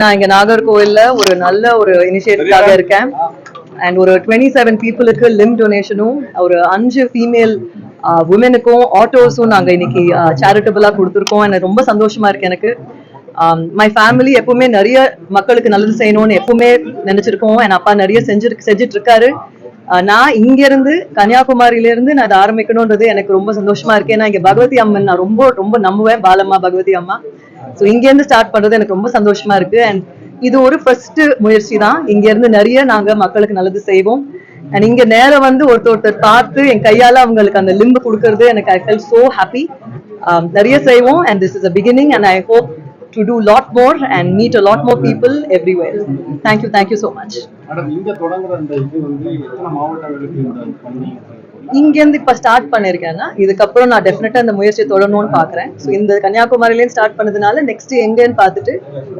நான் இங்க நாகர்கோவில்ல ஒரு நல்ல ஒரு இனிஷியேட்டிவ்காக இருக்கேன் அண்ட் ஒரு 27 பீப்புளுக்கு லிம் டொனேஷனும் ஒரு 5 ஃபீமேல் உமனுக்கும் ஆட்டோஸும் நாங்க இன்னைக்கு சேரிட்டபிளா கொடுத்துருக்கோம். எனக்கு ரொம்ப சந்தோஷமா இருக்கு. எனக்கு மை ஃபேமிலி எப்பவுமே நிறைய மக்களுக்கு நல்லது செய்யணும்னு எப்பவுமே நினைச்சிருக்கோம். என் அப்பா நிறைய செஞ்சுட்டு இருக்காரு. நான் இங்க இருந்து கன்னியாகுமரியில இருந்து நான் அதை ஆரம்பிக்கணும்ன்றது எனக்கு ரொம்ப சந்தோஷமா இருக்கு. ஏன்னா இங்க பகவதி அம்மன் நான் ரொம்ப ரொம்ப நம்புவேன், பாலம்மா பகவதி அம்மா. ஸோ இங்க இருந்து ஸ்டார்ட் பண்றது எனக்கு ரொம்ப சந்தோஷமா இருக்கு. அண்ட் இது ஒரு ஃபர்ஸ்ட் முயற்சி தான். இங்க இருந்து நிறைய நாங்க மக்களுக்கு நல்லது செய்வோம். அண்ட் இங்க நேரம் வந்து ஒருத்தர் பார்த்து என் கையால அவங்களுக்கு அந்த லிம்பு கொடுக்கறது எனக்கு ஐ ஃபெல் சோ ஹாப்பி. நிறைய செய்வோம் and this is a beginning and I hope to do lot more and meet a lot more people everywhere. Thank you so much. இங்க இருந்து இப்ப ஸ்டார்ட் பண்ணிருக்கேன்னா இதுக்கப்புறம் நான் டெஃபினட்டா இந்த முயற்சியை தொடரணும்னு பாக்குறேன். ஸோ இந்த கன்னியாகுமரியிலேயும் ஸ்டார்ட் பண்ணதுனால நெக்ஸ்ட் எங்கன்னு பார்த்துட்டு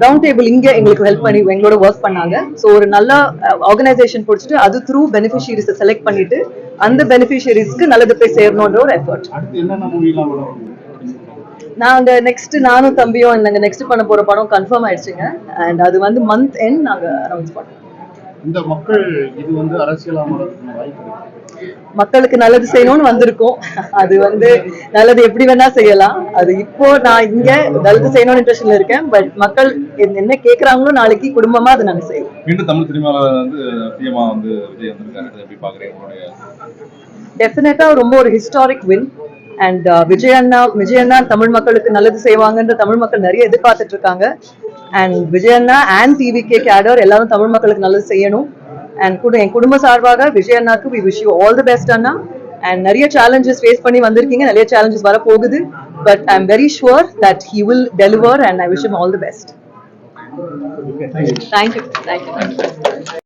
ரவுண்ட் டேபிள் இங்க எங்களுக்கு ஹெல்ப் பண்ணி எங்களோட ஒர்க் பண்ணாங்க. ஸோ ஒரு நல்ல ஆர்கனைசேஷன் பிடிச்சிட்டு அது த்ரூ பெனிஃபிஷியரிஸை செலக்ட் பண்ணிட்டு அந்த பெனிஃபிஷியரிஸ்க்கு நல்லது போய் சேரணும்ன்ற ஒரு எஃபர்ட். நாங்க நெக்ஸ்ட் நானும் தம்பியும் நாங்க நெக்ஸ்ட் பண்ண போற படம் கன்ஃபார்ம் ஆயிடுச்சுங்க. அண்ட் அது வந்து மந்த் எண்ட் நாங்க அனௌன்ஸ் பண்ணோம். இந்த மக்கள் இது வந்து அரசியலா மக்களுக்கு நல்லது செய்யணும்னு வந்திருக்கோம். அது வந்து நல்லது எப்படி வேணா செய்யலாம். அது இப்போ நான் இங்க நல்லது செய்யணும்னு இன்ட்ரெஸ்ட்ல இருக்கேன். பட் மக்கள் என்ன கேக்குறாங்களோ நாளைக்கு குடும்பமா அதை நாங்க செய்வோம். மீண்டும் தமிழ் சினிமால வந்து பிஎம்ஆ வந்து விஜய் வந்திருக்காரு, எப்படி பாக்குறீங்க உங்களுடைய? டெஃபினட்டா ரொம்ப ஒரு ஹிஸ்டாரிக் வின். அண்ட் விஜய் அண்ணா தமிழ் மக்களுக்கு நல்லது செய்வாங்கன்ற தமிழ் மக்கள் நிறைய எதிர்பார்த்துட்டு இருக்காங்க. அண்ட் விஜய் அண்ணா அண்ட் டிவிகே கேடர் எல்லாரும் தமிழ் மக்களுக்கு நல்லது செய்யணும். அண்ட் என் குடும்ப சார்பாக விஜய் அண்ணாக்கு we wish you all the best அண்ணா. அண்ட் நிறைய சேலஞ்சஸ் ஃபேஸ் பண்ணி வந்திருக்கீங்க, நிறைய சேலஞ்சஸ் வர போகுது. But I am very sure that he will deliver and I wish him all the best. Thank you.